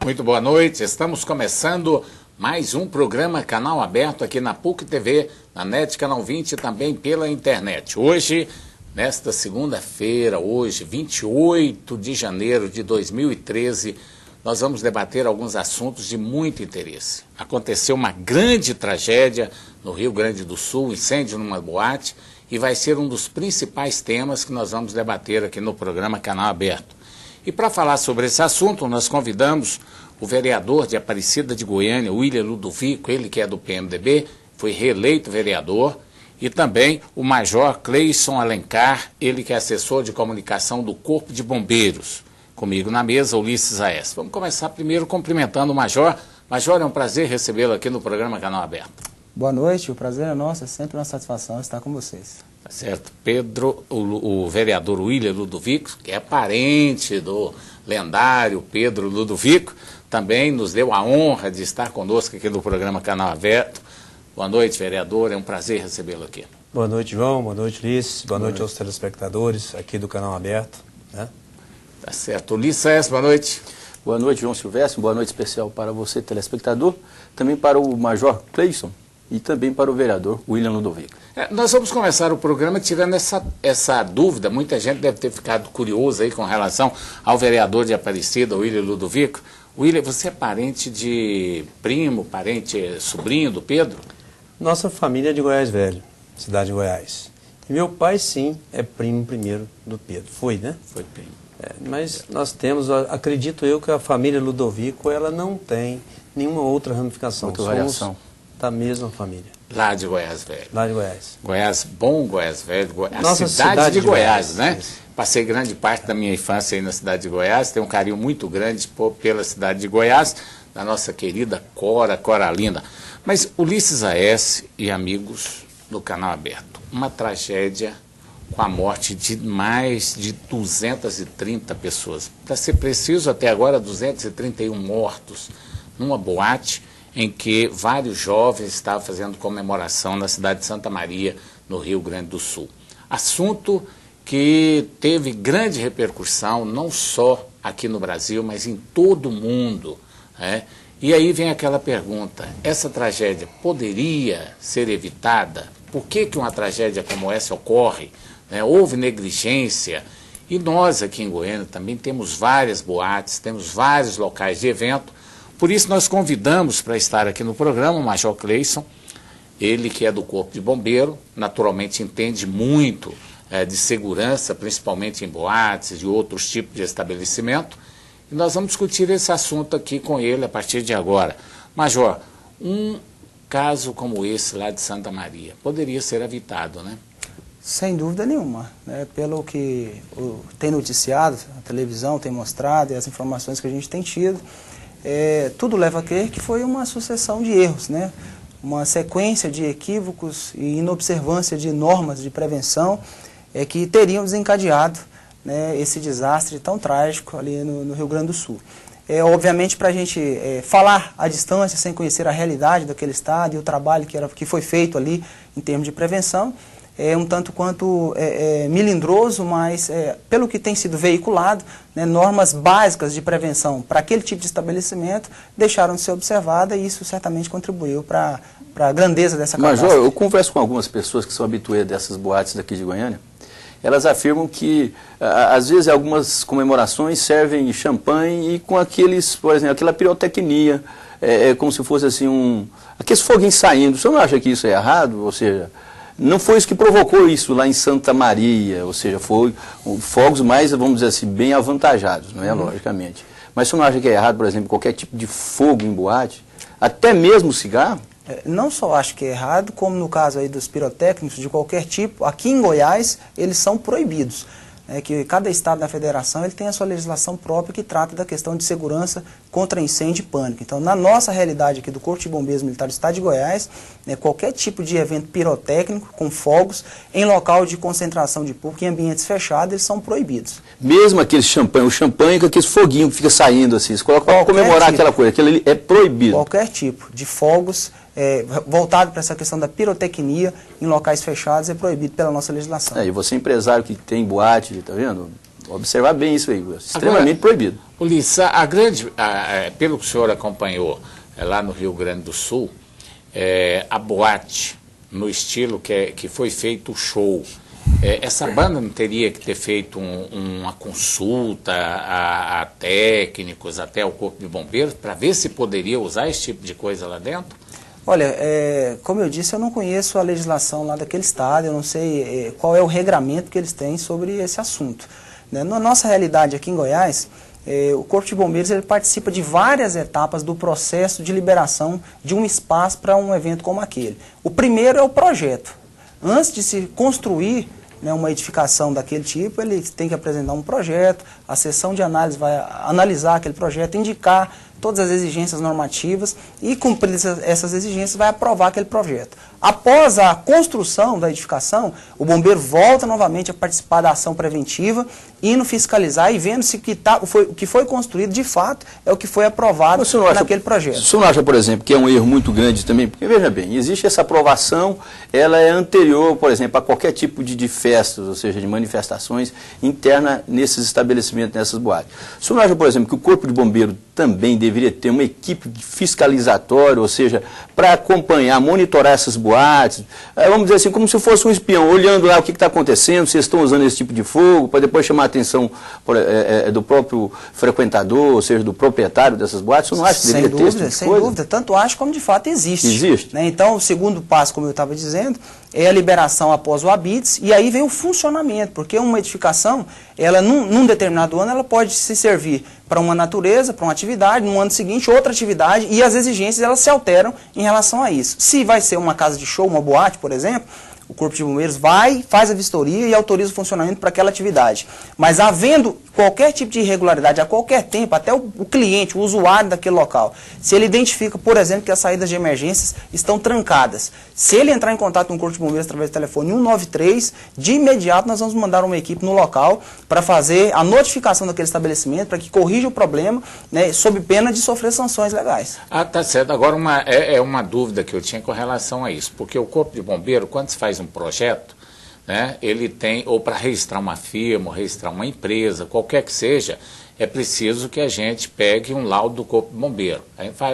Muito boa noite, estamos começando mais um programa Canal Aberto aqui na PUC TV, na NET Canal 20 e também pela internet. Hoje, nesta segunda-feira, hoje, 28 de janeiro de 2013, nós vamos debater alguns assuntos de muito interesse. Aconteceu uma grande tragédia no Rio Grande do Sul, incêndio numa boate, e vai ser um dos principais temas que nós vamos debater aqui no programa Canal Aberto. E para falar sobre esse assunto, nós convidamos o vereador de Aparecida de Goiânia, William Ludovico, ele que é do PMDB, foi reeleito vereador, e também o Major Cleison Alencar, ele que é assessor de comunicação do Corpo de Bombeiros. Comigo na mesa, Ulisses Aes. Vamos começar primeiro cumprimentando o Major. Major, é um prazer recebê-lo aqui no programa Canal Aberto. Boa noite, o prazer é nosso, é sempre uma satisfação estar com vocês. Tá certo. Pedro, o vereador William Ludovico, que é parente do lendário Pedro Ludovico, também nos deu a honra de estar conosco aqui no programa Canal Aberto. Boa noite, vereador, é um prazer recebê-lo aqui. Boa noite, João, boa noite, Ulisses, boa noite aos telespectadores aqui do Canal Aberto. Né? Tá certo. Ulisses, boa noite. Boa noite, João Silvestre, boa noite especial para você, telespectador, também para o Major Cleison e também para o vereador William Ludovico. Nós vamos começar o programa tirando essa dúvida. Muita gente deve ter ficado curiosa aí com relação ao vereador de Aparecida, William Ludovico. William, você é parente de primo, parente, sobrinho do Pedro? Nossa família é de Goiás Velho, cidade de Goiás. E meu pai, sim, é primo primeiro do Pedro. Foi, né? Foi primo. Mas nós temos, acredito eu, que a família Ludovico, ela não tem nenhuma outra ramificação. Outra variação. Da mesma família. Lá de Goiás Velho. Lá de Goiás. Goiás, bom Goiás Velho, a Nossa cidade de Goiás, né? Isso. Passei grande parte da minha infância aí na cidade de Goiás, tenho um carinho muito grande pela cidade de Goiás, da nossa querida Coralina. Mas Ulisses Aes e amigos do Canal Aberto, uma tragédia com a morte de mais de 230 pessoas. Para ser preciso, até agora 231 mortos numa boate em que vários jovens estavam fazendo comemoração na cidade de Santa Maria, no Rio Grande do Sul. Assunto que teve grande repercussão, não só aqui no Brasil, mas em todo o mundo. Né? E aí vem aquela pergunta, essa tragédia poderia ser evitada? Por que uma tragédia como essa ocorre? Né? Houve negligência? E nós aqui em Goiânia também temos várias boates, temos vários locais de evento. Por isso nós convidamos para estar aqui no programa o Major Cleison, ele que é do Corpo de Bombeiro, naturalmente entende muito de segurança, principalmente em boates e outros tipos de estabelecimento, e nós vamos discutir esse assunto aqui com ele a partir de agora. Major, um caso como esse lá de Santa Maria poderia ser evitado, né? Sem dúvida nenhuma, né? Pelo que tem noticiado, a televisão tem mostrado e as informações que a gente tem tido, tudo leva a crer que foi uma sucessão de erros, né? Uma sequência de equívocos e inobservância de normas de prevenção que teriam desencadeado, né, esse desastre tão trágico ali no Rio Grande do Sul. Obviamente, para a gente falar à distância, sem conhecer a realidade daquele estado e o trabalho que foi feito ali em termos de prevenção, é um tanto quanto melindroso, mas pelo que tem sido veiculado, né, normas básicas de prevenção para aquele tipo de estabelecimento deixaram de ser observadas e isso certamente contribuiu para a grandeza dessa catástrofe. Major, eu converso com algumas pessoas que são habituês dessas boates daqui de Goiânia. Elas afirmam que, às vezes, algumas comemorações servem champanhe e com aqueles, por exemplo, aquela pirotecnia, como se fosse assim aqueles foguinhos saindo. O senhor não acha que isso é errado? Ou seja, não foi isso que provocou isso lá em Santa Maria, ou seja, foi fogos mais, vamos dizer assim, bem avantajados, não é? Logicamente. Mas o senhor não acha que é errado, por exemplo, qualquer tipo de fogo em boate, até mesmo cigarro? Não só acho que é errado, como no caso aí dos pirotécnicos de qualquer tipo, aqui em Goiás eles são proibidos. Que cada estado da federação ele tem a sua legislação própria que trata da questão de segurança contra incêndio e pânico. Então, na nossa realidade aqui do Corpo de Bombeiros Militar do Estado de Goiás, qualquer tipo de evento pirotécnico com fogos em local de concentração de público, em ambientes fechados, eles são proibidos. Mesmo aquele champanhe, o champanhe com aqueles foguinhos que fica saindo assim, você coloca para comemorar tipo, aquela coisa, aquilo ali é proibido. Qualquer tipo de fogos voltado para essa questão da pirotecnia em locais fechados é proibido pela nossa legislação. E você empresário que tem boate, tá vendo? observar bem isso aí, extremamente proibido. Ulisses, pelo que o senhor acompanhou lá no Rio Grande do Sul, a boate no estilo que foi feito o show, essa banda não teria que ter feito uma consulta a técnicos, até o Corpo de Bombeiros, para ver se poderia usar esse tipo de coisa lá dentro? Olha, como eu disse, eu não conheço a legislação lá daquele estado, eu não sei qual é o regramento que eles têm sobre esse assunto. Né? Na nossa realidade aqui em Goiás, o Corpo de Bombeiros ele participa de várias etapas do processo de liberação de um espaço para um evento como aquele. O primeiro é o projeto. Antes de se construir, né, uma edificação daquele tipo, ele tem que apresentar um projeto, a seção de análise vai analisar aquele projeto, indicar todas as exigências normativas e, cumprir essas exigências, vai aprovar aquele projeto. Após a construção da edificação, o bombeiro volta novamente a participar da ação preventiva, indo fiscalizar e vendo se o que foi construído, de fato, é o que foi aprovado naquele projeto. O senhor não acha, por exemplo, que é um erro muito grande também? Porque, veja bem, existe essa aprovação, ela é anterior, por exemplo, a qualquer tipo de festas, ou seja, de manifestações internas nesses estabelecimentos, nessas boates. O senhor não acha, por exemplo, que o Corpo de Bombeiro também deveria ter uma equipe fiscalizatória, ou seja, para acompanhar, monitorar essas boates, vamos dizer assim, como se fosse um espião, olhando lá o que está acontecendo, se estão usando esse tipo de fogo, para depois chamar a atenção do próprio frequentador, ou seja, do proprietário dessas boates? Você não acha que deveria ter esse tipo de sem coisa? dúvida, tanto acho como de fato existe. Existe. Né? Então, o segundo passo, como eu estava dizendo, é a liberação após o habites, e aí vem o funcionamento, porque uma edificação, ela num determinado ano, ela pode se servir para uma natureza, para uma atividade, no ano seguinte outra atividade, e as exigências elas se alteram em relação a isso. Se vai ser uma casa de show, uma boate, por exemplo, o Corpo de Bombeiros faz a vistoria e autoriza o funcionamento para aquela atividade. Mas havendo qualquer tipo de irregularidade a qualquer tempo, até o cliente, o usuário daquele local, se ele identifica, por exemplo, que as saídas de emergências estão trancadas, se ele entrar em contato com o Corpo de Bombeiros através do telefone 193, de imediato nós vamos mandar uma equipe no local para fazer a notificação daquele estabelecimento, para que corrija o problema, né, sob pena de sofrer sanções legais. Ah, tá certo. Agora, uma dúvida que eu tinha com relação a isso, porque o Corpo de Bombeiro, quando se faz um projeto, né, ele tem, ou para registrar uma firma, ou registrar uma empresa, qualquer que seja, é preciso que a gente pegue um laudo do Corpo de Bombeiro.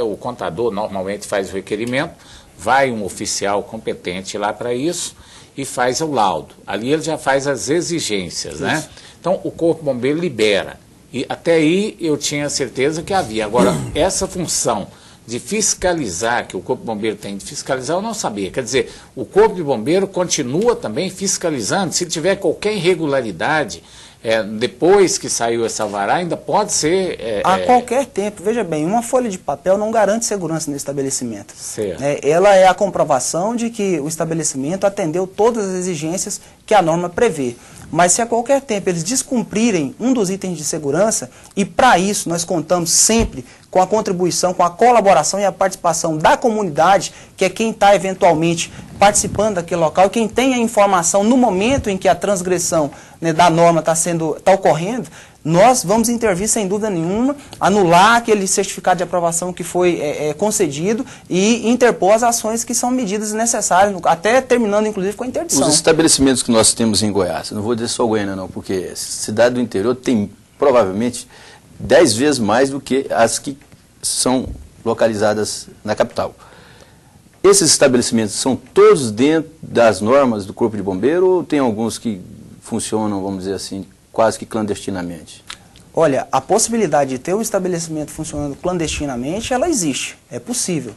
O contador normalmente faz o requerimento, vai um oficial competente lá para isso e faz o laudo. Ali ele já faz as exigências, isso, né? Então o Corpo de Bombeiro libera. E até aí eu tinha certeza que havia. Agora, essa função de fiscalizar, que o Corpo de Bombeiro tem de fiscalizar, eu não sabia. Quer dizer, o Corpo de Bombeiro continua também fiscalizando. Se tiver qualquer irregularidade, depois que saiu essa alvará, ainda pode ser... a qualquer tempo. Veja bem, uma folha de papel não garante segurança no estabelecimento. Certo. Ela é a comprovação de que o estabelecimento atendeu todas as exigências que a norma prevê. Mas se a qualquer tempo eles descumprirem um dos itens de segurança, e para isso nós contamos sempre com a contribuição, com a colaboração e a participação da comunidade, que é quem está eventualmente participando daquele local, quem tem a informação no momento em que a transgressão, né, da norma está ocorrendo, nós vamos intervir sem dúvida nenhuma, anular aquele certificado de aprovação que foi concedido e interpor as ações que são medidas necessárias, até terminando inclusive com a interdição. Os estabelecimentos que nós temos em Goiás, não vou dizer só Goiânia não, porque cidade do interior tem provavelmente 10 vezes mais do que as que são localizadas na capital. Esses estabelecimentos são todos dentro das normas do Corpo de Bombeiro ou tem alguns que funcionam, vamos dizer assim, quase que clandestinamente? Olha, a possibilidade de ter um estabelecimento funcionando clandestinamente, ela existe, é possível.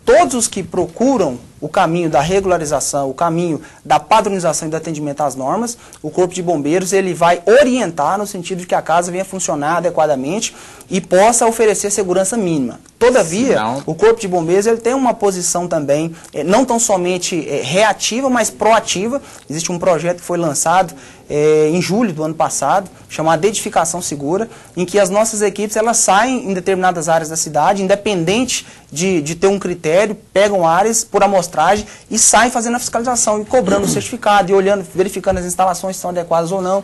Todos os que procuram o caminho da regularização, o caminho da padronização e do atendimento às normas, o Corpo de Bombeiros ele vai orientar no sentido de que a casa venha funcionar adequadamente e possa oferecer segurança mínima. Todavia, o Corpo de Bombeiros ele tem uma posição também, não tão somente reativa, mas proativa. Existe um projeto que foi lançado em julho do ano passado, chamado Edificação Segura, em que as nossas equipes elas saem em determinadas áreas da cidade, independente de ter um critério, pegam áreas por amostragem e saem fazendo a fiscalização e cobrando o certificado e olhando, verificando as instalações se estão adequadas ou não.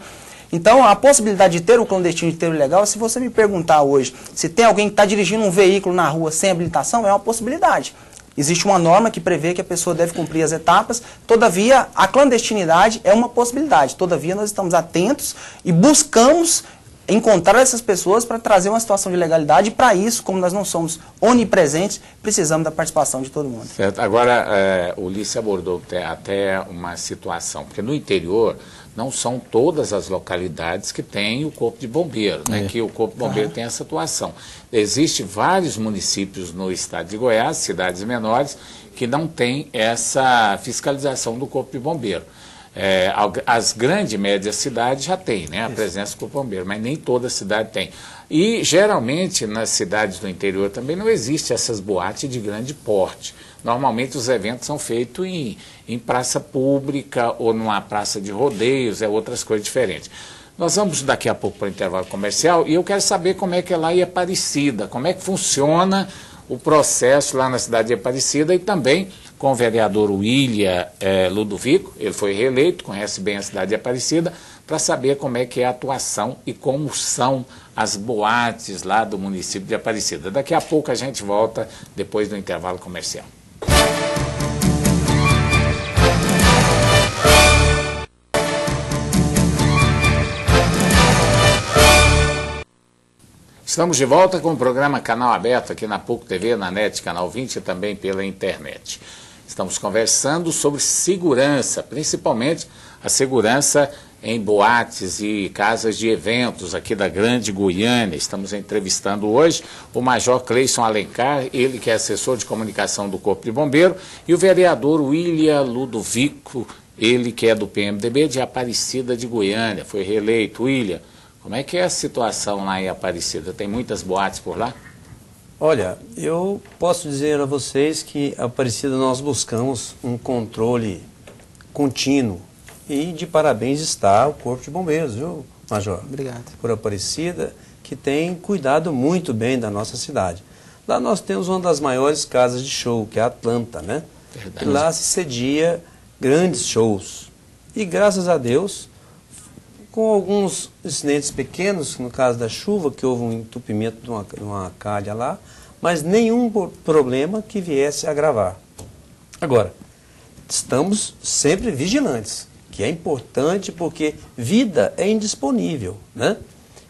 Então, a possibilidade de ter o clandestino e ter o ilegal, se você me perguntar hoje se tem alguém que está dirigindo um veículo na rua sem habilitação, é uma possibilidade. Existe uma norma que prevê que a pessoa deve cumprir as etapas, todavia a clandestinidade é uma possibilidade. Todavia nós estamos atentos e buscamos encontrar essas pessoas para trazer uma situação de legalidade, e para isso, como nós não somos onipresentes, precisamos da participação de todo mundo. Certo. Agora, o Ulisses abordou até uma situação, porque no interior não são todas as localidades que têm o Corpo de Bombeiro, né, que o Corpo de Bombeiro tem essa atuação. Existem vários municípios no estado de Goiás, cidades menores, que não têm essa fiscalização do Corpo de Bombeiro. As grandes e médias cidades já têm, né, a presença do Corpo de Bombeiro, mas nem toda cidade tem. E, geralmente, nas cidades do interior também não existe essas boates de grande porte. Normalmente, os eventos são feitos em praça pública ou numa praça de rodeios, outras coisas diferentes. Nós vamos daqui a pouco para o intervalo comercial e eu quero saber como é que é lá em Aparecida, como é que funciona o processo lá na cidade de Aparecida, e também com o vereador William Ludovico, ele foi reeleito, conhece bem a cidade de Aparecida, para saber como é que é a atuação e como são as boates lá do município de Aparecida. Daqui a pouco a gente volta depois do intervalo comercial. Estamos de volta com o programa Canal Aberto aqui na PUC TV, na NET, Canal 20 e também pela internet. Estamos conversando sobre segurança, principalmente a segurança em boates e casas de eventos aqui da Grande Goiânia. Estamos entrevistando hoje o Major Cleison Alencar, ele que é assessor de comunicação do Corpo de Bombeiro, e o vereador William Ludovico, ele que é do PMDB de Aparecida de Goiânia, foi reeleito. William, como é que é a situação lá em Aparecida? Tem muitas boates por lá? Olha, eu posso dizer a vocês que Aparecida nós buscamos um controle contínuo, e de parabéns está o Corpo de Bombeiros, viu, Major? Obrigado. Por Aparecida, que tem cuidado muito bem da nossa cidade. Lá nós temos uma das maiores casas de show, que é a Atlanta, né? Verdade. E lá se cedia grandes shows. E graças a Deus, com alguns incidentes pequenos, no caso da chuva, que houve um entupimento de uma calha lá, mas nenhum problema que viesse a agravar. Agora, estamos sempre vigilantes, que é importante porque vida é indisponível, né?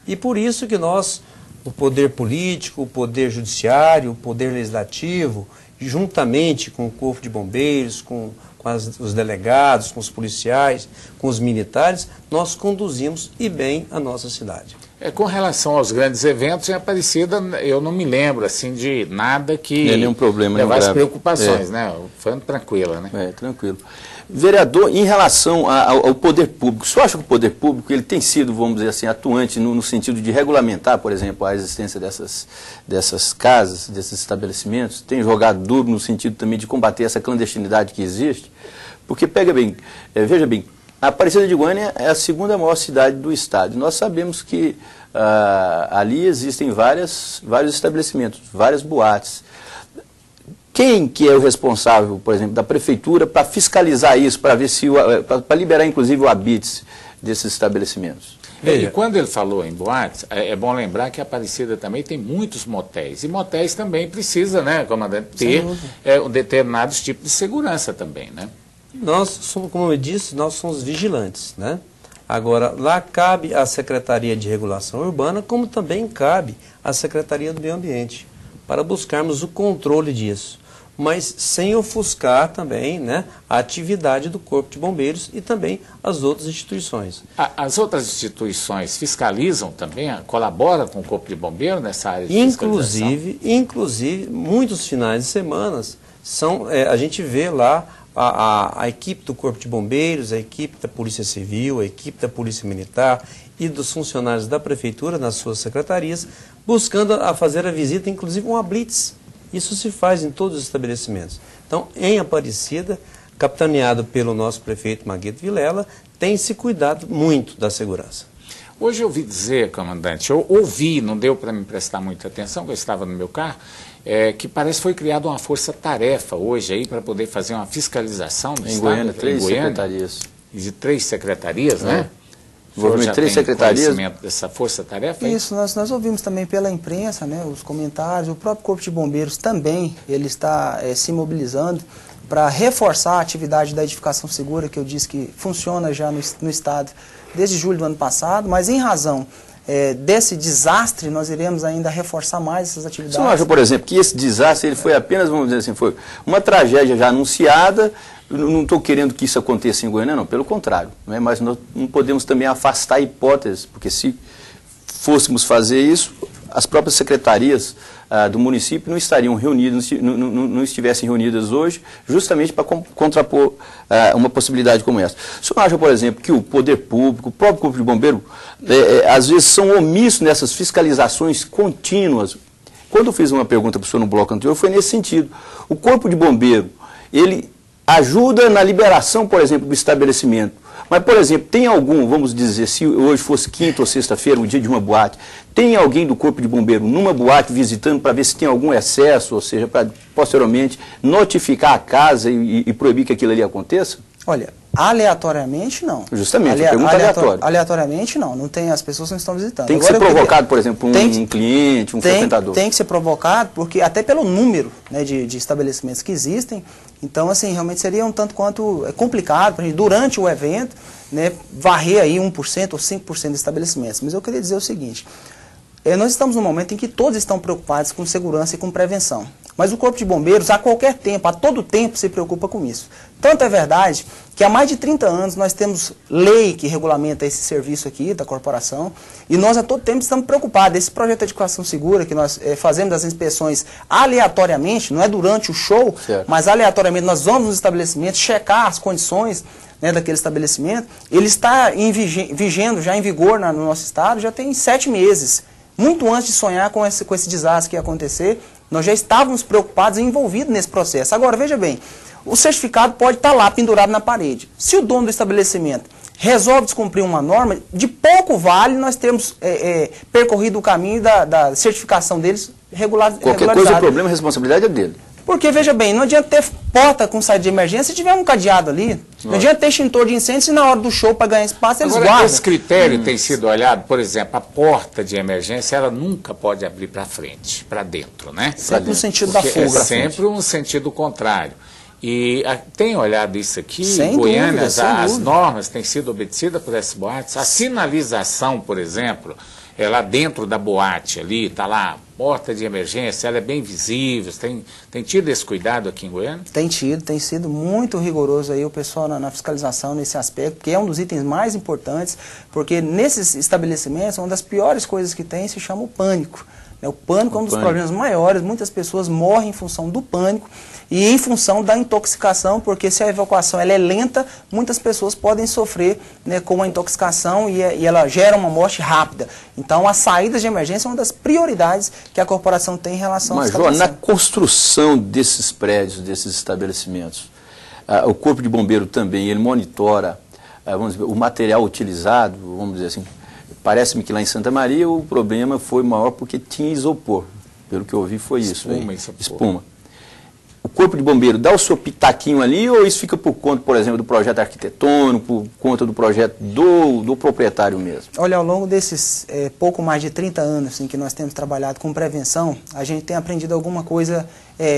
E por isso que nós, o poder político, o poder judiciário, o poder legislativo, juntamente com o Corpo de Bombeiros, com os delegados, com os policiais, com os militares, nós conduzimos e bem a nossa cidade. Com relação aos grandes eventos, em Aparecida, eu não me lembro assim de nada que não é nenhum problema, levasse preocupações, né? Foi tranquila, né? Tranquilo. Vereador, em relação ao poder público, o senhor acha que o poder público ele tem sido, vamos dizer assim, atuante no sentido de regulamentar, por exemplo, a existência dessas casas, desses estabelecimentos, tem jogado duro no sentido também de combater essa clandestinidade que existe? Porque, veja bem, a Aparecida de Goiânia é a segunda maior cidade do estado. Nós sabemos que ali existem vários estabelecimentos, várias boates. Quem que é o responsável, por exemplo, da prefeitura para fiscalizar isso, para ver se para liberar inclusive o habite desses estabelecimentos? E quando ele falou em boates, é bom lembrar que a Aparecida também tem muitos motéis. E motéis também precisa, né, comandante, ter determinados tipos de segurança também, né? Nós somos, como eu disse, nós somos vigilantes, né? Agora, lá cabe a Secretaria de Regulação Urbana, como também cabe a Secretaria do Meio Ambiente, para buscarmos o controle disso, mas sem ofuscar também, né, a atividade do Corpo de Bombeiros e também as outras instituições. As outras instituições fiscalizam também, colaboram com o Corpo de Bombeiros nessa área de fiscalização? Inclusive, muitos finais de semana a gente vê lá a equipe do Corpo de Bombeiros, a equipe da Polícia Civil, a equipe da Polícia Militar e dos funcionários da Prefeitura nas suas secretarias, buscando fazer a visita, inclusive uma blitz. Isso se faz em todos os estabelecimentos. Então, em Aparecida, capitaneado pelo nosso prefeito Maguito Vilela, tem se cuidado muito da segurança. Hoje eu ouvi dizer, comandante, eu ouvi, não deu para me prestar muita atenção, porque eu estava no meu carro, que parece que foi criada uma força-tarefa hoje aí para poder fazer uma fiscalização no Em Goiânia, 3 secretarias. De 3 secretarias, né? Envolvimento de 3 secretarias. Conhecimento dessa força-tarefa? Isso, nós ouvimos também pela imprensa, né, os comentários, o próprio Corpo de Bombeiros também, ele está se mobilizando para reforçar a atividade da edificação segura, que eu disse que funciona já no Estado desde julho do ano passado, mas em razão desse desastre, nós iremos ainda reforçar mais essas atividades. Você não acha, por exemplo, que esse desastre ele foi apenas, vamos dizer assim, foi uma tragédia já anunciada? Não estou querendo que isso aconteça em Goiânia, não, pelo contrário. Né? Mas nós não podemos também afastar hipóteses, porque se fôssemos fazer isso, as próprias secretarias do município não estariam reunidas, não estivessem reunidas hoje, justamente para contrapor uma possibilidade como essa. O senhor acha, por exemplo, que o poder público, o próprio Corpo de Bombeiro, às vezes são omissos nessas fiscalizações contínuas? Quando eu fiz uma pergunta para o senhor no bloco anterior, foi nesse sentido. O Corpo de Bombeiro, ele ajuda na liberação, por exemplo, do estabelecimento. Mas, por exemplo, tem algum, vamos dizer, se hoje fosse quinta ou sexta-feira, um dia de uma boate, tem alguém do Corpo de Bombeiro numa boate visitando para ver se tem algum excesso, ou seja, para posteriormente notificar a casa e proibir que aquilo ali aconteça? Olha, aleatoriamente não. Justamente, pergunta aleatória. Aleatoriamente não tem, as pessoas não estão visitando. Tem que ser provocado, por exemplo, um cliente, um frequentador. Tem que ser provocado, porque até pelo número, né, de estabelecimentos que existem, então assim, realmente seria um tanto quanto complicado para a gente, durante o evento, né, varrer aí 1% ou 5% de estabelecimentos. Mas eu queria dizer o seguinte, nós estamos num momento em que todos estão preocupados com segurança e com prevenção. Mas o Corpo de Bombeiros, a qualquer tempo, a todo tempo, se preocupa com isso. Tanto é verdade que há mais de 30 anos nós temos lei que regulamenta esse serviço aqui da corporação e nós a todo tempo estamos preocupados. Esse projeto de edificação segura que nós fazemos as inspeções aleatoriamente, não é durante o show, certo, mas aleatoriamente nós vamos nos estabelecimentos checar as condições, né, daquele estabelecimento. Ele está vigendo já em vigor no nosso estado já tem 7 meses. Muito antes de sonhar com esse desastre que ia acontecer, nós já estávamos preocupados e envolvidos nesse processo. Agora, veja bem, o certificado pode estar lá pendurado na parede. Se o dono do estabelecimento resolve descumprir uma norma, de pouco vale nós termos percorrido o caminho da certificação deles regularizada. Qualquer coisa, o problema, a responsabilidade é dele. Porque, veja bem, não adianta ter porta com saída de emergência se tiver um cadeado ali. Não adianta ter extintor de incêndio se na hora do show, para ganhar espaço, eles guardam. Esse critério tem sido olhado, por exemplo, a porta de emergência, ela nunca pode abrir para frente, para dentro, né? Sempre no sentido da fuga. É sempre um sentido contrário. E tem olhado isso aqui, sem em Goiânia, dúvida, as normas têm sido obedecidas por essas boates. A sinalização, por exemplo, é lá dentro da boate ali, está lá, porta de emergência, ela é bem visível. Tem tido esse cuidado aqui em Goiânia? Tem tido, tem sido muito rigoroso aí o pessoal na fiscalização nesse aspecto, que é um dos itens mais importantes, porque nesses estabelecimentos, uma das piores coisas que tem se chama o pânico. O pânico é um dos problemas maiores, muitas pessoas morrem em função do pânico e em função da intoxicação, porque se a evacuação ela é lenta, muitas pessoas podem sofrer, né, com a intoxicação e ela gera uma morte rápida. Então, as saídas de emergência é uma das prioridades que a corporação tem em relação à Major, na construção desses prédios, desses estabelecimentos, o Corpo de Bombeiro também, ele monitora, vamos dizer, o material utilizado, vamos dizer assim. Parece-me que lá em Santa Maria o problema foi maior porque tinha isopor. Pelo que eu ouvi foi isso. Espuma. O Corpo de Bombeiro dá o seu pitaquinho ali ou isso fica por conta, por exemplo, do projeto arquitetônico, por conta do projeto do proprietário mesmo? Olha, ao longo desses pouco mais de 30 anos em que nós temos trabalhado com prevenção, a gente tem aprendido alguma coisa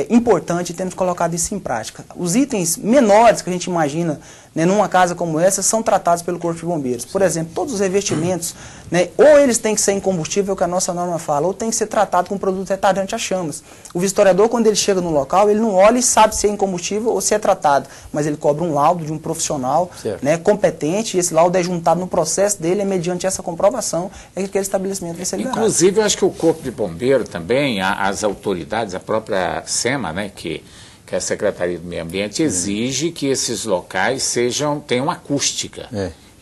importante e temos colocado isso em prática. Os itens menores que a gente imagina, né, numa casa como essa são tratados pelo Corpo de Bombeiros. Por exemplo, todos os revestimentos, né, ou eles têm que ser em combustível, que a nossa norma fala, ou tem que ser tratado com produto retardante a chamas. O vistoriador, quando ele chega no local, ele não olha e sabe se é em combustível ou se é tratado, mas ele cobra um laudo de um profissional, né, competente, e esse laudo é juntado no processo dele, é mediante essa comprovação que aquele estabelecimento vai ser liberado. Inclusive, eu acho que o Corpo de Bombeiro também, as autoridades, a própria SEMA, né, que é a Secretaria do Meio Ambiente, exige que esses locais tenham acústica.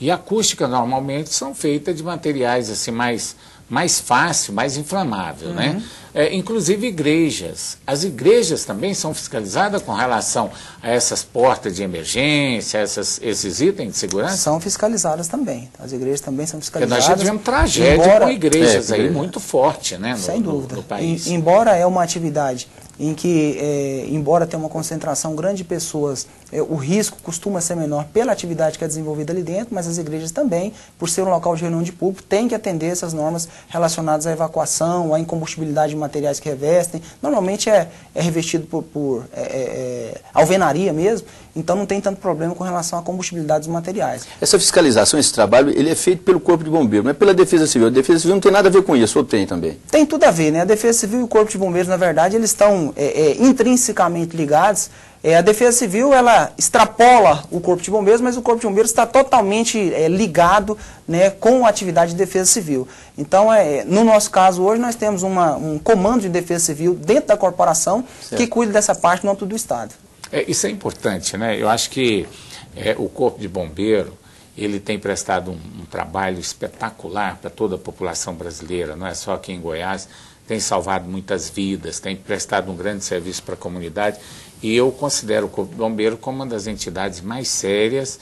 E a acústica normalmente são feitas de materiais assim mais fácil, mais inflamável, né? inclusive igrejas. As igrejas também são fiscalizadas com relação a essas portas de emergência, esses itens de segurança? São fiscalizadas também. As igrejas também são Porque fiscalizadas. nós já tivemos tragédia com igrejas aí muito forte, né, sem dúvida. No país. Embora é uma atividade em que, embora tenha uma concentração grande de pessoas, o risco costuma ser menor pela atividade que é desenvolvida ali dentro, mas as igrejas também, por ser um local de reunião de público, têm que atender essas normas relacionadas à evacuação, à incombustibilidade de materiais que revestem. Normalmente é revestido por alvenaria mesmo, então não tem tanto problema com relação à combustibilidade dos materiais. Essa fiscalização, esse trabalho, ele é feito pelo Corpo de Bombeiros, não é pela Defesa Civil. A Defesa Civil não tem nada a ver com isso, ou tem também? Tem tudo a ver, né? A Defesa Civil e o Corpo de Bombeiros, na verdade, eles estão intrinsecamente ligados. A Defesa Civil, ela extrapola o Corpo de Bombeiros, mas o Corpo de Bombeiros está totalmente ligado, né, com a atividade de Defesa Civil. Então, no nosso caso hoje, nós temos um comando de Defesa Civil dentro da corporação que cuida dessa parte no âmbito do Estado. Isso é importante, né? Eu acho que o Corpo de Bombeiro, ele tem prestado um trabalho espetacular para toda a população brasileira, não é só aqui em Goiás, tem salvado muitas vidas, tem prestado um grande serviço para a comunidade, e eu considero o Corpo de Bombeiro como uma das entidades mais sérias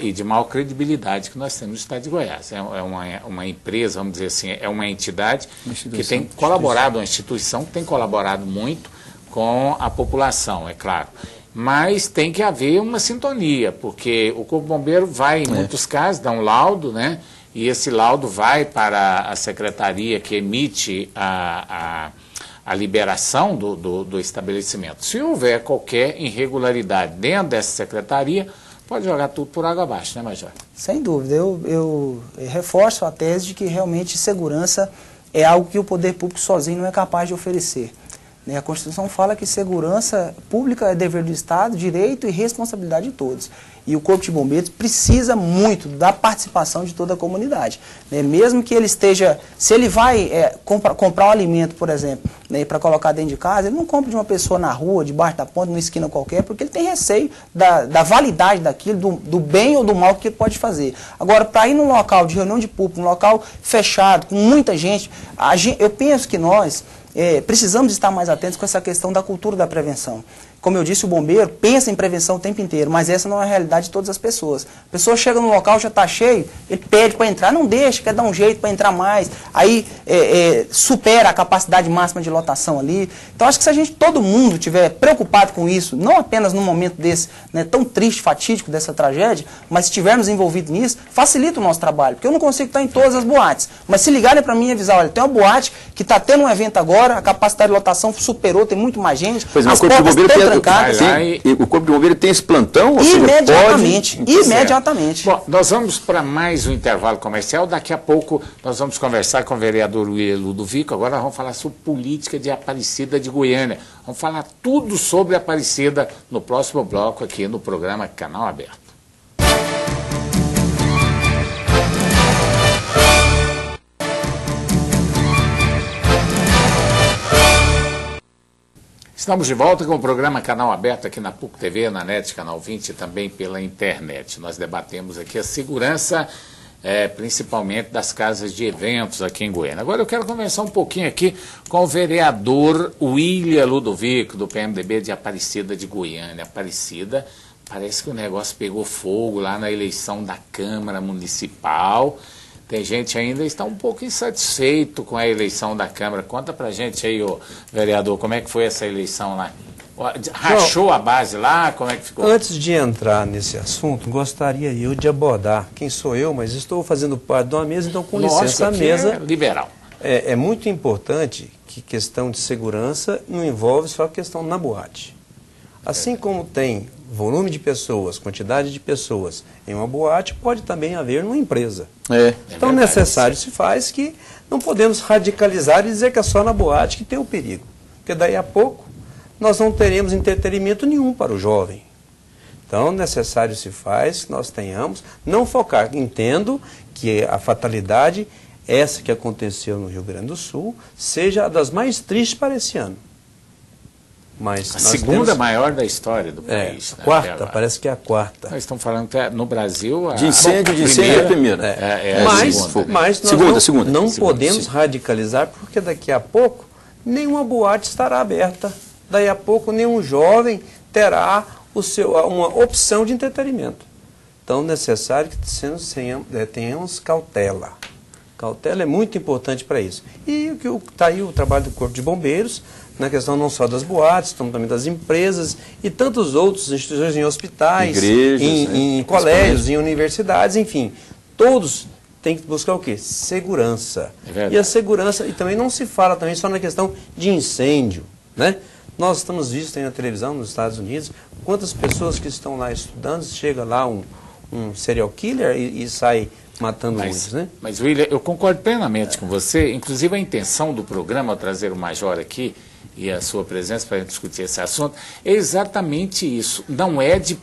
e de maior credibilidade que nós temos no estado de Goiás. É uma empresa, vamos dizer assim, é uma entidade que tem colaborado, uma instituição que tem colaborado muito com a população, é claro. Mas tem que haver uma sintonia, porque o Corpo de Bombeiro vai, em muitos casos, dar um laudo, né? E esse laudo vai para a secretaria que emite a liberação do estabelecimento. Se houver qualquer irregularidade dentro dessa secretaria, pode jogar tudo por água abaixo, né, Major? Sem dúvida. Eu reforço a tese de que realmente segurança é algo que o poder público sozinho não é capaz de oferecer. A Constituição fala que segurança pública é dever do Estado, direito e responsabilidade de todos. E o Corpo de Bombeiros precisa muito da participação de toda a comunidade. Mesmo que ele esteja, se ele vai comprar um alimento, por exemplo, para colocar dentro de casa, ele não compra de uma pessoa na rua, debaixo da ponte, numa esquina qualquer, porque ele tem receio da validade daquilo, do bem ou do mal que ele pode fazer. Agora, para ir num local de reunião de público, num local fechado, com muita gente, eu penso que nós precisamos estar mais atentos com essa questão da cultura da prevenção. Como eu disse, o bombeiro pensa em prevenção o tempo inteiro, mas essa não é a realidade de todas as pessoas. A pessoa chega no local, já está cheio, ele pede para entrar, não deixa, quer dar um jeito para entrar mais, aí supera a capacidade máxima de lotação ali. Então acho que se a gente, todo mundo, estiver preocupado com isso, não apenas num momento desse, né, tão triste, fatídico dessa tragédia, mas se estivermos envolvidos nisso, facilita o nosso trabalho, porque eu não consigo estar em todas as boates. Mas se ligarem para mim e avisar, olha, tem uma boate que está tendo um evento agora, a capacidade de lotação superou, tem muito mais gente, pois as portas estão trancadas. O Corpo de Bombeiro tem esse plantão? Imediatamente, imediatamente. Bom, nós vamos para mais um intervalo comercial, daqui a pouco nós vamos conversar com o vereador William Ludovico, agora nós vamos falar sobre política de Aparecida de Goiânia, vamos falar tudo sobre Aparecida no próximo bloco aqui no programa Canal Aberto. Estamos de volta com o programa Canal Aberto aqui na PUC TV, na NET, Canal 20 e também pela internet. Nós debatemos aqui a segurança, principalmente das casas de eventos aqui em Goiânia. Agora eu quero conversar um pouquinho aqui com o vereador William Ludovico, do PMDB de Aparecida de Goiânia. Aparecida, parece que o negócio pegou fogo lá na eleição da Câmara Municipal. Tem gente ainda que está um pouco insatisfeito com a eleição da Câmara. Conta pra gente aí, ô, vereador, como é que foi essa eleição lá? Rachou a base lá? Como é que ficou? Antes de entrar nesse assunto, gostaria eu de abordar quem sou eu, mas estou fazendo parte de uma mesa, então com licença a mesa. É liberal. É muito importante que questão de segurança não envolve só a questão na boate. Assim como tem volume de pessoas, quantidade de pessoas em uma boate, pode também haver numa empresa. Então, necessário se faz que não podemos radicalizar e dizer que é só na boate que tem o perigo. Porque daí a pouco nós não teremos entretenimento nenhum para o jovem. Então, necessário se faz que nós tenhamos, não focar. Entendo que a fatalidade, essa que aconteceu no Rio Grande do Sul, seja a das mais tristes para esse ano. Mas a segunda maior da história do país. A quarta, parece que é a quarta. Nós estamos falando que no Brasil... De incêndio é a primeira. Mas nós não podemos radicalizar, porque daqui a pouco nenhuma boate estará aberta. Daí a pouco, nenhum jovem terá uma opção de entretenimento. Então, é necessário que tenhamos cautela. Cautela é muito importante para isso. E está aí o trabalho do Corpo de Bombeiros, na questão não só das boates, como também das empresas e tantos outros instituições em hospitais, igrejas, em colégios, em universidades, enfim. Todos têm que buscar o quê? Segurança. E a segurança, e também não se fala também só na questão de incêndio, né? Nós estamos vistos aí na televisão nos Estados Unidos, quantas pessoas que estão lá estudando, chega lá um serial killer e sai matando muitos, né? Mas, William, eu concordo plenamente com você. Inclusive, a intenção do programa, ao trazer o Major aqui e a sua presença para discutir esse assunto, é exatamente isso. Não é de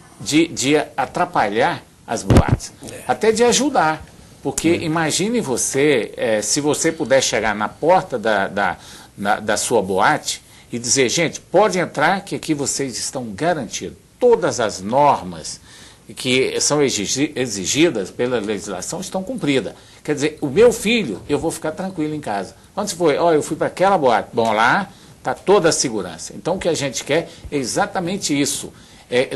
atrapalhar as boates, até de ajudar. Porque imagine você, se você puder chegar na porta da sua boate e dizer, gente, pode entrar que aqui vocês estão garantidos. Todas as normas que são exigidas pela legislação estão cumpridas. Quer dizer, o meu filho, eu vou ficar tranquilo em casa. Quando você foi, eu fui para aquela boate, bom, lá está toda a segurança. Então o que a gente quer é exatamente isso,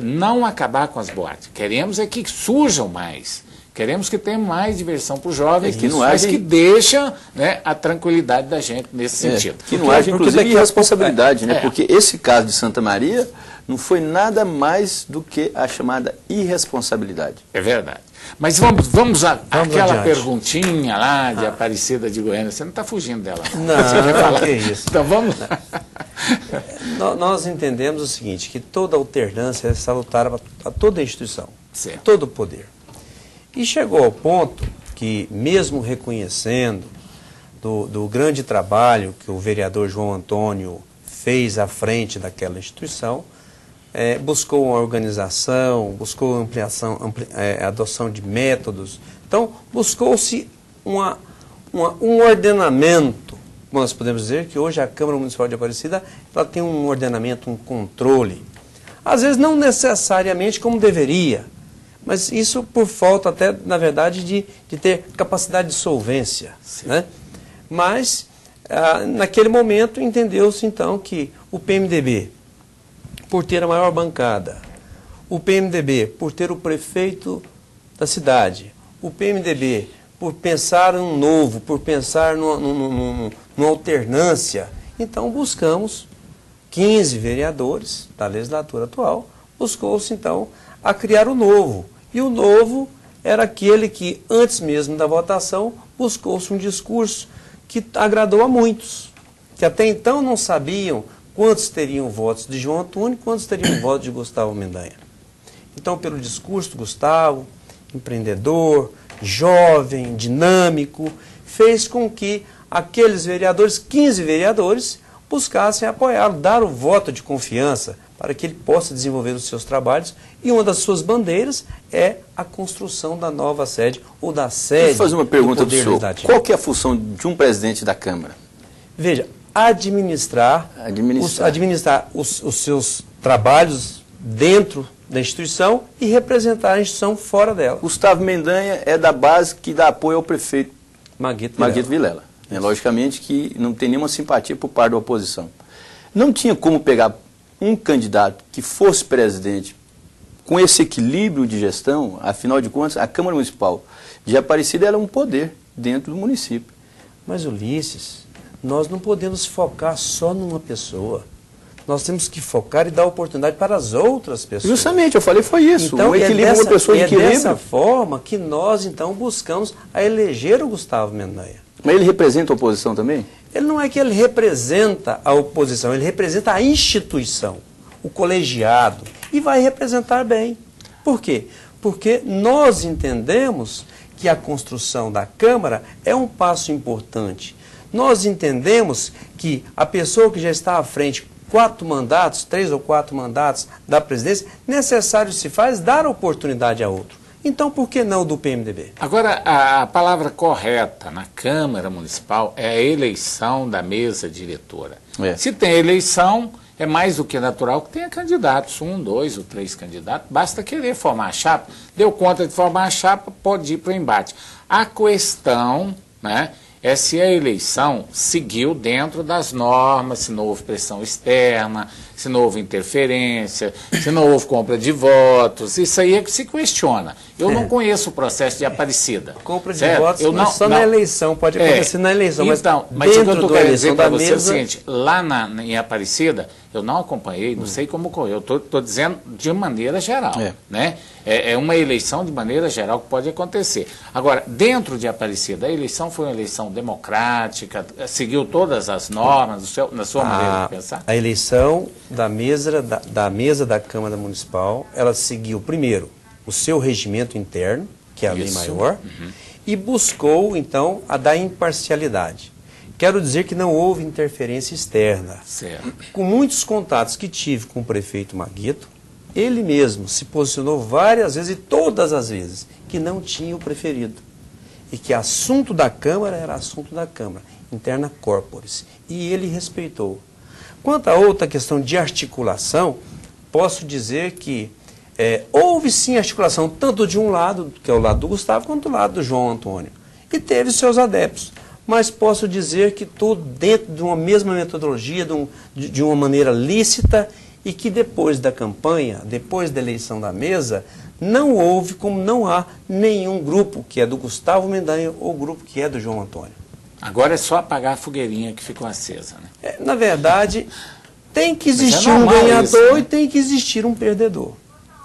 não acabar com as boates. Queremos é que surjam mais. Queremos que tenha mais diversão para os jovens, mas que deixa, né, a tranquilidade da gente nesse sentido. Que não haja, inclusive, irresponsabilidade, né? Porque esse caso de Santa Maria não foi nada mais do que a chamada irresponsabilidade. É verdade. Mas vamos àquela perguntinha lá de Aparecida de Goiânia. Você não está fugindo dela. Não, você vai falar. Que isso. Então vamos. Nós entendemos o seguinte, que toda alternância é salutar a toda a instituição, certo, todo o poder. E chegou ao ponto que, mesmo reconhecendo do grande trabalho que o vereador João Antônio fez à frente daquela instituição, buscou uma organização, buscou ampliação, adoção de métodos. Então, buscou-se um ordenamento. Nós podemos dizer que hoje a Câmara Municipal de Aparecida ela tem um ordenamento, um controle. Às vezes não necessariamente como deveria, mas isso por falta até, na verdade, de ter capacidade de solvência, né? Mas, naquele momento, entendeu-se então que o PMDB, por ter a maior bancada, o PMDB por ter o prefeito da cidade, o PMDB por pensar no novo, por pensar numa alternância, então buscamos 15 vereadores da legislatura atual, buscou-se então a criar o novo. E o novo era aquele que, antes mesmo da votação, buscou-se um discurso que agradou a muitos, que até então não sabiam quantos teriam votos de João Antônio, quantos teriam votos de Gustavo Mendanha. Então, pelo discurso do Gustavo, empreendedor, jovem, dinâmico, fez com que aqueles vereadores, 15 vereadores, buscassem apoiá-lo, dar o voto de confiança para que ele possa desenvolver os seus trabalhos. E uma das suas bandeiras é a construção da nova sede, ou da sede. Deixa eu fazer uma pergunta do senhor. Qual que é a função de um presidente da Câmara? Veja, administrar os seus trabalhos dentro da instituição e representar a instituição fora dela. Gustavo Mendanha é da base que dá apoio ao prefeito Maguito Vilela. Logicamente que não tem nenhuma simpatia por parte da oposição. Não tinha como pegar um candidato que fosse presidente com esse equilíbrio de gestão. Afinal de contas, a Câmara Municipal de Aparecida era um poder dentro do município. Mas, Ulisses, nós não podemos focar só numa pessoa. Nós temos que focar e dar oportunidade para as outras pessoas. Justamente, eu falei foi isso. Então, o equilíbrio de uma pessoa de equilíbrio. É dessa forma que nós, então, buscamos a eleger o Gustavo Mendanha. Mas ele representa a oposição também? Ele não é que ele representa a oposição, ele representa a instituição, o colegiado, e vai representar bem. Por quê? Porque nós entendemos que a construção da Câmara é um passo importante. Nós entendemos que a pessoa que já está à frente, 4 mandatos, 3 ou 4 mandatos da presidência, necessário se faz dar oportunidade a outro. Então, por que não do PMDB? Agora, a palavra correta na Câmara Municipal é a eleição da mesa diretora. Se tem eleição, é mais do que natural que tenha candidatos, 1, 2 ou 3 candidatos, basta querer formar a chapa. Deu conta de formar a chapa, pode ir para o embate. A questão, né, é se a eleição seguiu dentro das normas, se não houve pressão externa, se não houve interferência, se não houve compra de votos. Isso aí é que se questiona. Eu não conheço o processo de Aparecida. Compra de certo? votos eu não só na eleição, pode acontecer na eleição, então, mas o que eu dentro estou da querendo dizer eleição para da você é o mesa... seguinte, lá em Aparecida, eu não acompanhei, não sei como ocorreu, estou dizendo de maneira geral, né? É uma eleição de maneira geral que pode acontecer. Agora, dentro de Aparecida, a eleição foi uma eleição democrática, seguiu todas as normas, na sua maneira de pensar? A eleição da mesa da Câmara Municipal, ela seguiu, primeiro, o seu regimento interno, que é a lei maior, e buscou, então, a da imparcialidade. Quero dizer que não houve interferência externa. Certo. Com muitos contatos que tive com o prefeito Maguito, ele mesmo se posicionou várias vezes, e todas as vezes, que não tinha o preferido. E que assunto da Câmara era assunto da Câmara, interna corporis. E ele respeitou. Quanto a outra questão de articulação, posso dizer que houve sim articulação, tanto de um lado, que é o lado do Gustavo, quanto do lado do João Antônio. E teve seus adeptos. Mas posso dizer que tudo dentro de uma mesma metodologia, de uma maneira lícita, e que depois da campanha, depois da eleição da mesa, não houve, como não há, nenhum grupo que é do Gustavo Mendanha ou grupo que é do João Antônio. Agora é só apagar a fogueirinha que ficou acesa, né? Na verdade, tem que existir um normal ganhador isso, né? e tem que existir um perdedor.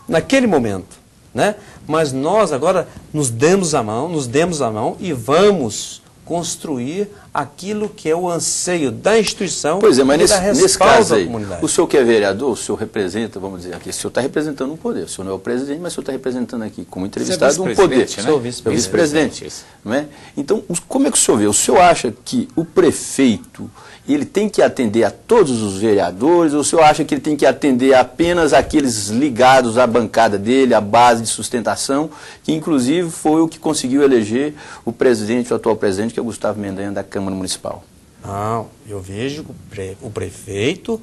Naquele momento, né? Mas nós agora nos demos a mão e vamos construir aquilo que é o anseio da instituição. Pois é, mas nesse caso aí, comunidade. O senhor que é vereador, o senhor representa, vamos dizer aqui, o senhor está representando um poder, o senhor não é o presidente, mas o senhor está representando aqui, como entrevistado, um poder. Né? Sou vice-presidente. Não é? Então, como é que o senhor vê? O senhor acha que o prefeito, ele tem que atender a todos os vereadores, ou o senhor acha que ele tem que atender apenas aqueles ligados à bancada dele, à base de sustentação, que inclusive foi o que conseguiu eleger o presidente, o atual presidente, que é o Gustavo Mendanha, da Câmara Municipal? Não, eu vejo que o prefeito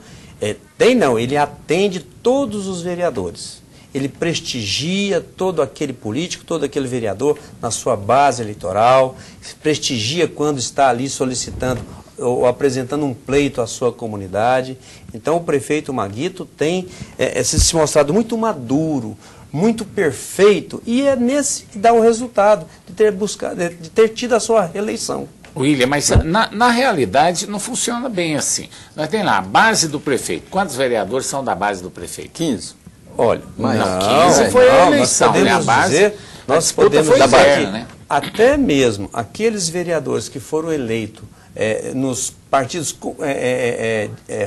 ele atende todos os vereadores. Ele prestigia todo aquele político, todo aquele vereador na sua base eleitoral, prestigia quando está ali solicitando ou apresentando um pleito à sua comunidade. Então o prefeito Maguito tem se mostrado muito maduro, muito perfeito, e é nesse que dá o resultado de ter tido a sua reeleição. William, mas na realidade não funciona bem assim. Nós temos lá a base do prefeito. Quantos vereadores são da base do prefeito? 15. Olha, mas 15 foi a eleição, né? A base, nós podemos dizer que né? até mesmo aqueles vereadores que foram eleitos nos partidos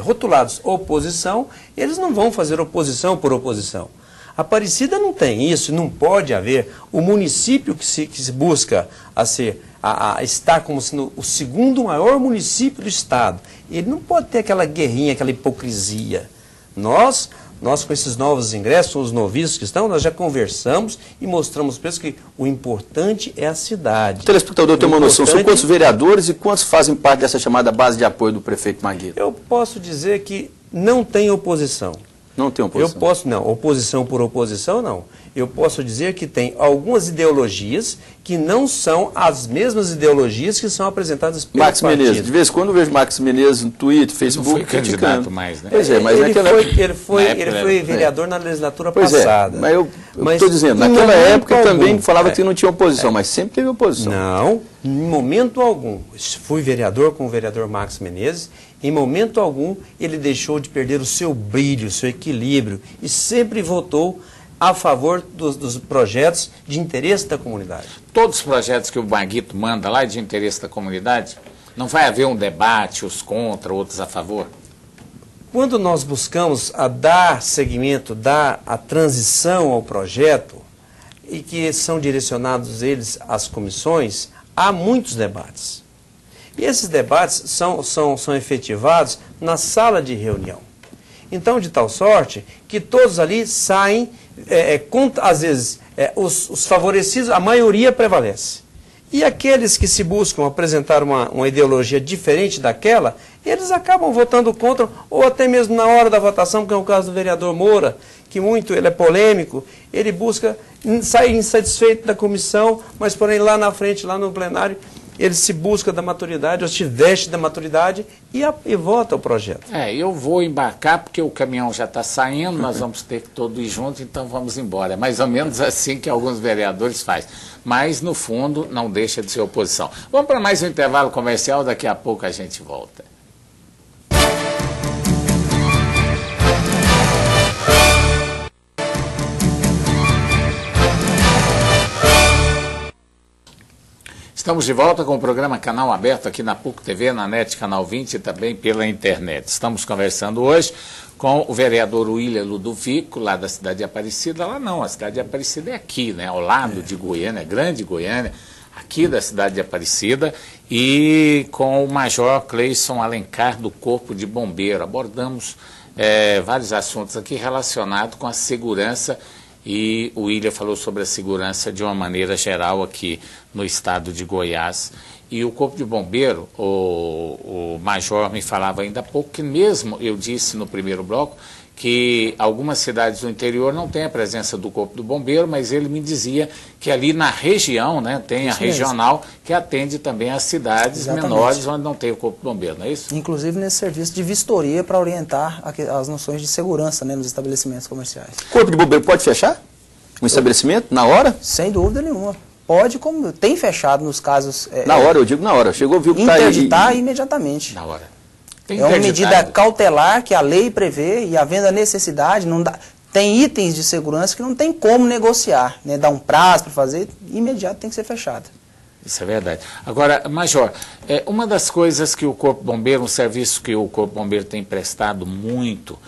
rotulados oposição, eles não vão fazer oposição por oposição. Aparecida não tem isso, não pode haver. O município que se busca a estar como sendo o segundo maior município do estado, ele não pode ter aquela guerrinha, aquela hipocrisia. Nós com esses novos ingressos, os noviços que estão, nós já conversamos e mostramos para eles que o importante é a cidade. O telespectador tem uma noção, são quantos vereadores e quantos fazem parte dessa chamada base de apoio do prefeito Maguito? Eu posso dizer que não tem oposição. Não tem oposição? Oposição por oposição não. Eu posso dizer que tem algumas ideologias que não são as mesmas ideologias que são apresentadas pelo Max partido. Menezes, de vez em quando eu vejo Max Menezes no Twitter, Facebook, não foi candidato mais, né? Pois é, mas ele foi vereador na legislatura passada. Mas eu estou dizendo, naquela época também falava que não tinha oposição, mas sempre teve oposição. Não, em momento algum. Fui vereador com o vereador Max Menezes, em momento algum ele deixou de perder o seu brilho, o seu equilíbrio, e sempre votou a favor dos projetos de interesse da comunidade. Todos os projetos que o Maguito manda lá de interesse da comunidade, não vai haver um debate, os contra, outros a favor? Quando nós buscamos dar seguimento, dar a transição ao projeto, e que são direcionados eles às comissões, há muitos debates. E esses debates são efetivados na sala de reunião. Então, de tal sorte que todos ali saem, às vezes, os favorecidos, a maioria prevalece. E aqueles que se buscam apresentar uma ideologia diferente daquela, eles acabam votando contra, ou até mesmo na hora da votação, que é o caso do vereador Moura, que ele é polêmico, ele busca sair insatisfeito da comissão, mas porém lá na frente, lá no plenário, ele se busca da maturidade, ou se veste da maturidade e volta ao projeto. Eu vou embarcar porque o caminhão já está saindo, nós vamos ter que todos ir juntos, então vamos embora. É mais ou menos assim que alguns vereadores fazem. Mas, no fundo, não deixa de ser oposição. Vamos para mais um intervalo comercial, daqui a pouco a gente volta. Estamos de volta com o programa Canal Aberto aqui na PUC TV, na NET Canal 20 e também pela internet. Estamos conversando hoje com o vereador William Ludovico, lá da cidade de Aparecida. Lá não, a cidade de Aparecida é aqui, né? Ao lado de Goiânia, grande Goiânia, aqui da cidade de Aparecida, e com o Major Cleison Alencar do Corpo de Bombeiro. Abordamos vários assuntos aqui relacionados com a segurança. E o William falou sobre a segurança de uma maneira geral aqui no estado de Goiás. E o Corpo de Bombeiro, o Major me falava ainda há pouco, que mesmo eu disse no primeiro bloco, que algumas cidades do interior não têm a presença do Corpo do Bombeiro, mas ele me dizia que ali na região, né, tem a regional, que atende também as cidades menores onde não tem o Corpo do Bombeiro, não é isso? Inclusive nesse serviço de vistoria para orientar as noções de segurança, né, nos estabelecimentos comerciais. O Corpo de Bombeiro pode fechar um estabelecimento na hora? Sem dúvida nenhuma. Pode, como tem fechado nos casos... na hora, eu digo na hora. Chegou, viu que está aí... Interditar imediatamente. Na hora. É uma medida cautelar que a lei prevê e, havendo a necessidade, não dá, tem itens de segurança que não tem como negociar, né? Dar um prazo para fazer, imediato tem que ser fechado. Isso é verdade. Agora, Major, uma das coisas que o Corpo Bombeiro, um serviço que o Corpo Bombeiro tem prestado muito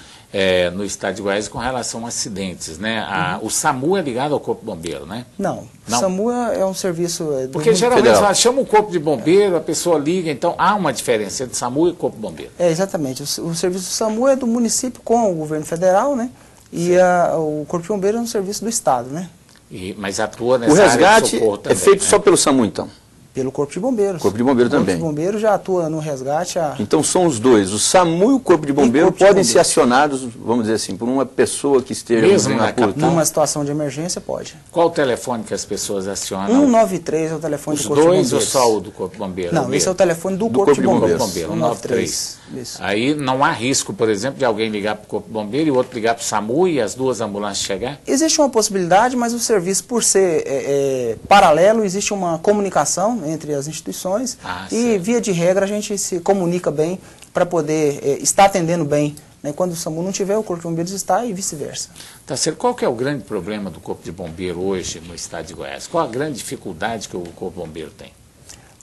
no estado de Goiás com relação a acidentes, né? O SAMU é ligado ao Corpo Bombeiro, né? Não. O SAMU é um serviço... Porque geralmente chama o Corpo de Bombeiro, a pessoa liga, então há uma diferença entre SAMU e Corpo Bombeiro. Exatamente. O serviço do SAMU é do município com o governo federal, né? E o Corpo de Bombeiro é um serviço do estado, né? Mas atua nessa área de socorro também. O resgate é feito só pelo SAMU, então? Pelo Corpo de Bombeiros. Corpo de Bombeiro também. O Corpo de Bombeiro já atua no resgate. Então são os dois, o SAMU e o Corpo de Bombeiro podem ser acionados, vamos dizer assim, por uma pessoa que esteja mesmo numa situação de emergência, pode. Qual o telefone que as pessoas acionam? 193 é o telefone do Corpo de Bombeiros. Os dois ou só o do Corpo de Bombeiro? Não, esse é o telefone do Corpo de Bombeiros. 193. Aí não há risco, por exemplo, de alguém ligar para o Corpo de Bombeiro e o outro ligar para o SAMU e as duas ambulâncias chegar? Existe uma possibilidade, mas o serviço, por ser paralelo, existe uma comunicação entre as instituições e, via de regra, a gente se comunica bem para poder estar atendendo bem. Né? Quando o SAMU não tiver, o Corpo de Bombeiros está e vice-versa. Tá certo. Qual que é o grande problema do Corpo de Bombeiro hoje no estado de Goiás? Qual a grande dificuldade que o Corpo de Bombeiro tem?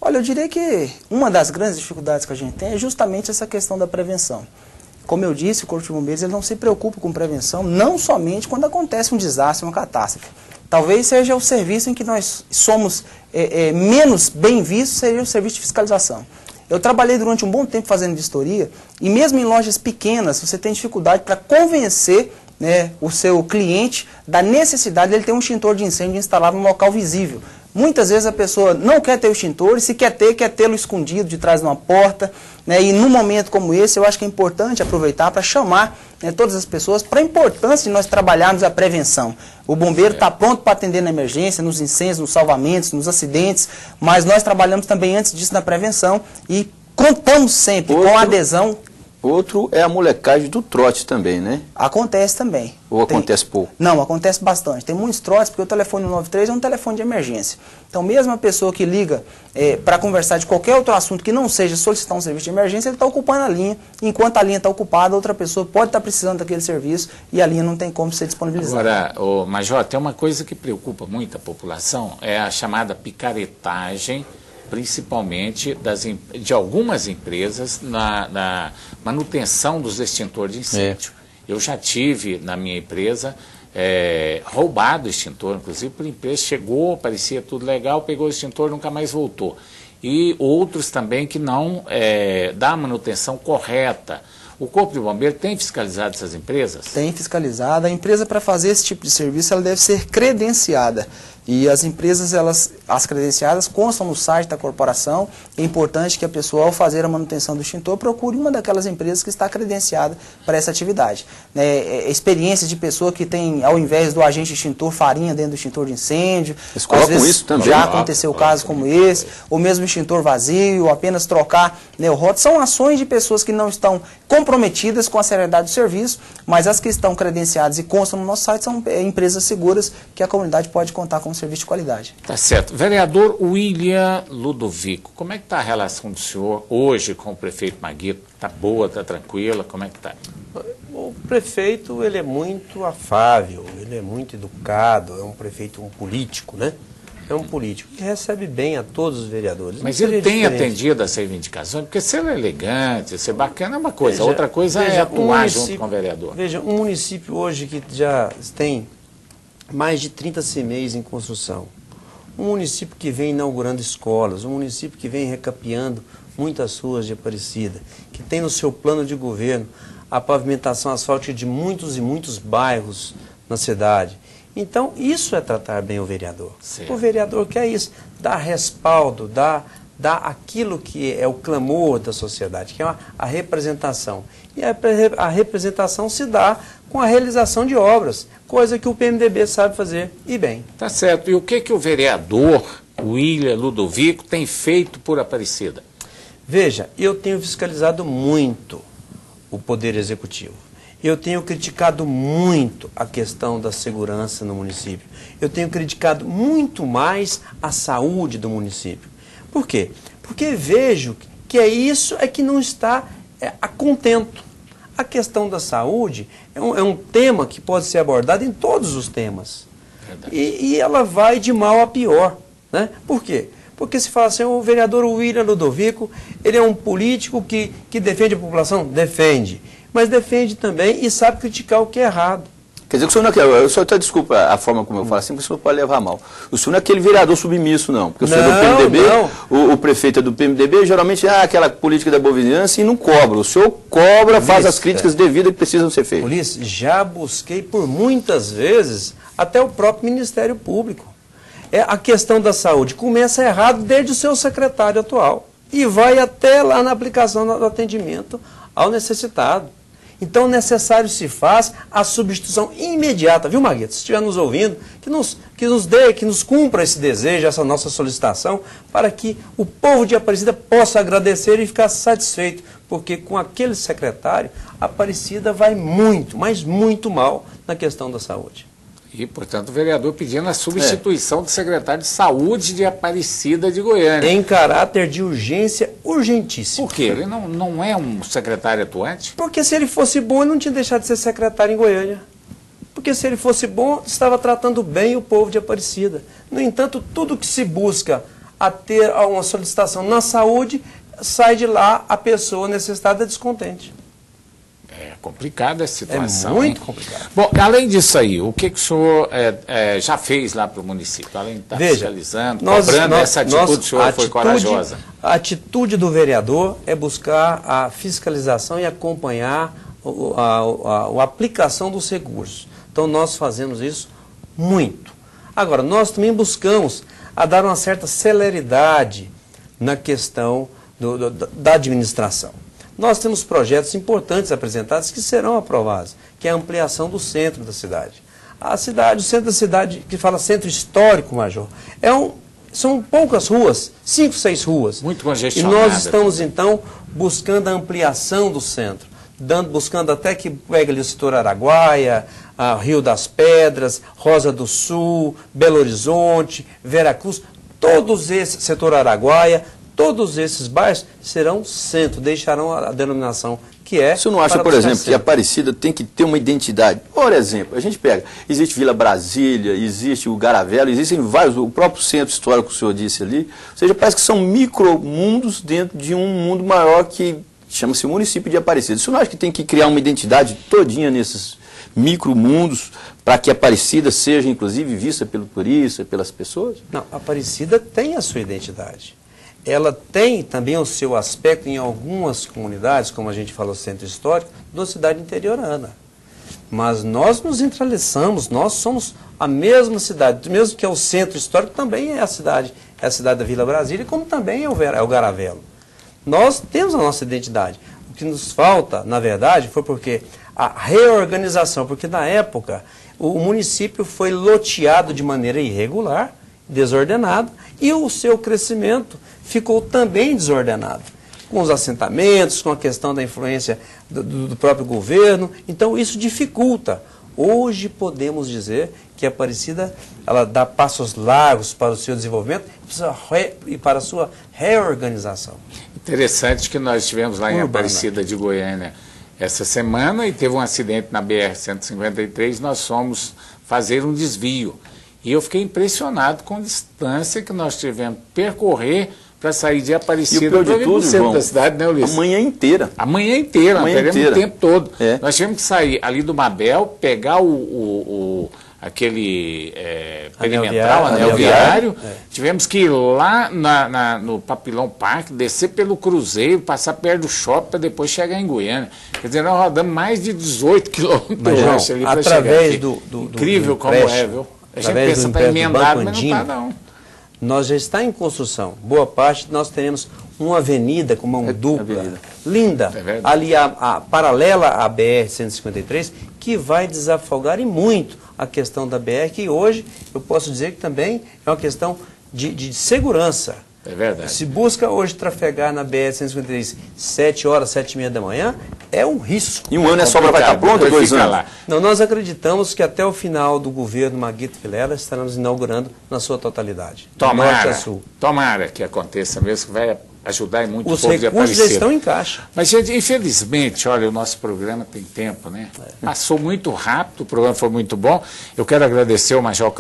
Olha, eu diria que uma das grandes dificuldades que a gente tem é justamente essa questão da prevenção. Como eu disse, o Corpo de Bombeiros ele não se preocupa com prevenção, não somente quando acontece um desastre, uma catástrofe. Talvez seja o serviço em que nós somos menos bem vistos, seja o serviço de fiscalização. Eu trabalhei durante um bom tempo fazendo vistoria e mesmo em lojas pequenas você tem dificuldade para convencer, né, o seu cliente da necessidade de ele ter um extintor de incêndio instalado no local visível. Muitas vezes a pessoa não quer ter o extintor e se quer tê-lo escondido de trás de uma porta. Né, e num momento como esse eu acho que é importante aproveitar para chamar, né, todas as pessoas para a importância de nós trabalharmos a prevenção. O bombeiro está pronto para atender na emergência, nos incêndios, nos salvamentos, nos acidentes, mas nós trabalhamos também antes disso na prevenção e contamos sempre com a adesão. Outro é a molecagem do trote também, né? Acontece também. Ou acontece pouco? Não, acontece bastante. Tem muitos trotes, porque o telefone 193 é um telefone de emergência. Então, mesmo a pessoa que liga para conversar de qualquer outro assunto que não seja solicitar um serviço de emergência, ele está ocupando a linha. Enquanto a linha está ocupada, outra pessoa pode estar precisando daquele serviço e a linha não tem como ser disponibilizada. Agora, Major, tem uma coisa que preocupa muito a população, é a chamada picaretagem, principalmente de algumas empresas na manutenção dos extintores de incêndio. Eu já tive na minha empresa roubado o extintor, inclusive por empresa, chegou, parecia tudo legal, pegou o extintor e nunca mais voltou. E outros também que não dá a manutenção correta. O Corpo de Bombeiro tem fiscalizado essas empresas? Tem fiscalizado. A empresa, para fazer esse tipo de serviço, ela deve ser credenciada E as empresas, as credenciadas, constam no site da corporação. É importante que a pessoa, ao fazer a manutenção do extintor, procure uma daquelas empresas que está credenciada para essa atividade. Experiências de pessoa que tem, ao invés do agente extintor, farinha dentro do extintor de incêndio. Eles colocam isso também. Já aconteceu casos como esse, ou mesmo extintor vazio, apenas trocar o rótulo. São ações de pessoas que não estão comprometidas com a seriedade do serviço, mas as que estão credenciadas e constam no nosso site são empresas seguras que a comunidade pode contar com um serviço de qualidade. Tá certo. Vereador William Ludovico, como é que está a relação do senhor hoje com o prefeito Maguito? Está boa, está tranquila? Como é que está? O prefeito, ele é muito afável, ele é muito educado, é um prefeito, um político, né? É um político que recebe bem a todos os vereadores. Mas ele tem atendido essa reivindicação, porque ser elegante, ser bacana é uma coisa, outra coisa é atuar junto com o vereador. Veja, um município hoje que já tem mais de 30 CMEs em construção, um município que vem inaugurando escolas, um município que vem recapeando muitas ruas de Aparecida, que tem no seu plano de governo a pavimentação asfáltica de muitos e muitos bairros na cidade. Então, isso é tratar bem o vereador. Certo. O vereador quer isso, dar respaldo, dar aquilo que é o clamor da sociedade, que é a representação. E a representação se dá com a realização de obras, coisa que o PMDB sabe fazer, e bem. Tá certo. E o que o vereador William Ludovico tem feito por Aparecida? Veja, eu tenho fiscalizado muito o Poder Executivo. Eu tenho criticado muito a questão da segurança no município. Eu tenho criticado muito mais a saúde do município. Por quê? Porque vejo que isso é que não está a contento. A questão da saúde é um tema que pode ser abordado em todos os temas. E ela vai de mal a pior, né? Por quê? Porque se fala assim, o vereador William Ludovico, ele é um político que defende a população? Defende. Mas defende também e sabe criticar o que é errado. Quer dizer que o senhor não é aquele, eu só desculpa a forma como eu falo assim, porque o senhor pode levar mal. O senhor não é aquele vereador submisso, não. Porque o senhor é do PMDB, o prefeito é do PMDB, geralmente aquela política da boa vizinhança e não cobra. O senhor cobra, faz as críticas devidas que precisam ser feitas. Ulisses, já busquei por muitas vezes até o próprio Ministério Público. A questão da saúde começa errado desde o seu secretário atual e vai até lá na aplicação do atendimento ao necessitado. Então, necessário se faz a substituição imediata, viu, Maguito? Se estiver nos ouvindo, que nos cumpra esse desejo, essa nossa solicitação, para que o povo de Aparecida possa agradecer e ficar satisfeito, porque com aquele secretário, Aparecida vai muito, mas muito mal na questão da saúde. E, portanto, o vereador pedindo a substituição do secretário de Saúde de Aparecida de Goiânia. Em caráter de urgência, urgentíssimo. Por quê? Ele não é um secretário atuante? Porque se ele fosse bom, ele não tinha deixado de ser secretário em Goiânia. Porque se ele fosse bom, estava tratando bem o povo de Aparecida. No entanto, tudo que se busca a ter uma solicitação na saúde, sai de lá a pessoa necessitada descontente. É complicada essa situação. É muito hein? complicado. Bom, além disso aí, o que o senhor já fez lá para o município? Além de estar fiscalizando, cobrando, essa atitude do senhor foi corajosa. A atitude do vereador é buscar a fiscalização e acompanhar a aplicação dos recursos. Então, nós fazemos isso muito. Agora, nós também buscamos a dar uma certa celeridade na questão da administração. Nós temos projetos importantes apresentados que serão aprovados, que é a ampliação do centro da cidade. O centro da cidade, que fala centro histórico, Major, são poucas ruas, 5, 6 ruas. Muito congestionada. E nós estamos, então, buscando a ampliação do centro, buscando até que pegue ali o setor Araguaia, Rio das Pedras, Rosa do Sul, Belo Horizonte, Veracruz, todos esses, setor Araguaia, todos esses bairros serão centro, deixarão a denominação que é... Você não acha, por exemplo, que a Aparecida tem que ter uma identidade? Por exemplo, a gente pega, existe Vila Brasília, existe o Garavelo, existem vários, o próprio centro histórico que o senhor disse ali, ou seja, parece que são micromundos dentro de um mundo maior que chama-se município de Aparecida. Você não acha que tem que criar uma identidade todinha nesses micromundos para que a Aparecida seja, inclusive, vista pelo turista, pelas pessoas? Não, a Aparecida tem a sua identidade. Ela tem também o seu aspecto em algumas comunidades, como a gente falou, centro histórico, da cidade interiorana. Mas nós nos entrelaçamos, nós somos a mesma cidade, mesmo que é o centro histórico, também é a cidade da Vila Brasília, como também é o Garavelo. Nós temos a nossa identidade. O que nos falta, na verdade, foi porque a reorganização, porque na época o município foi loteado de maneira irregular, desordenada, e o seu crescimento ficou também desordenado, com os assentamentos, com a questão da influência do próprio governo. Então isso dificulta. Hoje podemos dizer que a Aparecida, ela dá passos largos para o seu desenvolvimento e para a sua reorganização. Interessante que nós estivemos lá em Aparecida de Goiânia essa semana e teve um acidente na BR-153, nós fomos fazer um desvio. E eu fiquei impressionado com a distância que nós tivemos que percorrer para sair de Aparecida para o centro da cidade, né, Ulisses? A manhã inteira. A manhã inteira, nós perdemos o tempo todo. É. Nós tivemos que sair ali do Mabel, pegar aquele perimetral, anel viário. Tivemos que ir lá no Papilão Parque, descer pelo Cruzeiro, passar perto do shopping para depois chegar em Goiânia. Quer dizer, nós rodamos mais de 18 quilômetros ali para chegar aqui. Incrível como é, viu? A gente pensa está emendado, mas não está não. Nós já está em construção. Boa parte nós teremos uma avenida com mão dupla, linda, ali paralela à BR-153, que vai desafogar e muito a questão da BR, que hoje eu posso dizer que também é uma questão de segurança. É verdade. Se busca hoje trafegar na BR-153 7 horas, 7h30 da manhã, é um risco. E um ano a sobra vai estar pronta, 2 anos? Lá. Não, nós acreditamos que até o final do governo Maguito Vilela estaremos inaugurando na sua totalidade. Tomara, tomara que aconteça mesmo, que vai ajudar muito o povo de Aparecida. Os recursos já estão em caixa. Mas, gente, infelizmente, olha, o nosso programa tem tempo, né? Passou muito rápido, o programa foi muito bom. Eu quero agradecer ao Major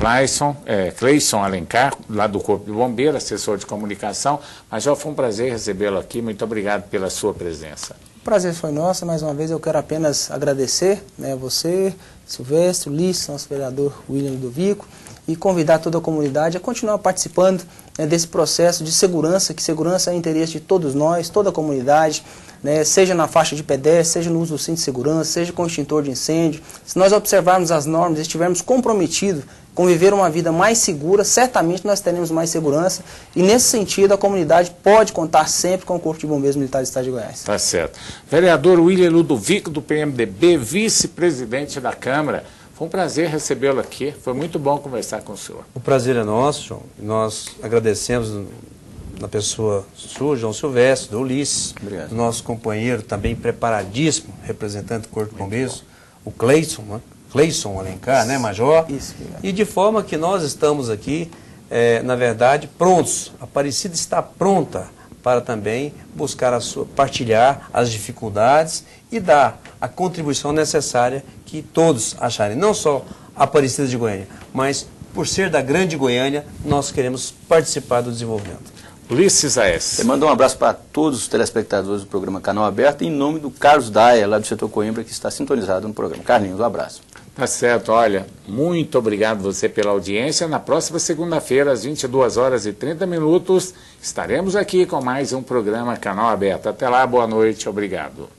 Cleison Alencar, lá do Corpo de Bombeiro, assessor de comunicação. Major, foi um prazer recebê-lo aqui. Muito obrigado pela sua presença. O prazer foi nosso. Mais uma vez eu quero apenas agradecer, né, você, Silvestre, Ulisses, nosso vereador William Ludovico, e convidar toda a comunidade a continuar participando, né, desse processo de segurança, que segurança é interesse de todos nós, toda a comunidade, né, seja na faixa de pedestre, seja no uso do cinto de segurança, seja com extintor de incêndio. Se nós observarmos as normas e estivermos comprometidos com viver uma vida mais segura, certamente nós teremos mais segurança, e nesse sentido a comunidade pode contar sempre com o Corpo de Bombeiros Militares do Estado de Goiás. Tá certo. Vereador William Ludovico, do PMDB, vice-presidente da Câmara, foi um prazer recebê-lo aqui, foi muito bom conversar com o senhor. O prazer é nosso, João. Nós agradecemos na pessoa sua, João Silvestre, do Ulisses, do nosso companheiro também preparadíssimo, representante do Corpo de Bombeiros, o Cleison Alencar, né, Major? Isso. E de forma que nós estamos aqui, na verdade, prontos. A Aparecida está pronta para também buscar partilhar as dificuldades e dar a contribuição necessária que todos acharem. Não só a Aparecida de Goiânia, mas por ser da Grande Goiânia, nós queremos participar do desenvolvimento. Ulisses A.S. Eu mando um abraço para todos os telespectadores do programa Canal Aberto, em nome do Carlos Daia, lá do setor Coimbra, que está sintonizado no programa. Carlinhos, um abraço. Tá certo, olha, muito obrigado você pela audiência. Na próxima segunda-feira, às 22h30, estaremos aqui com mais um programa Canal Aberto. Até lá, boa noite, obrigado.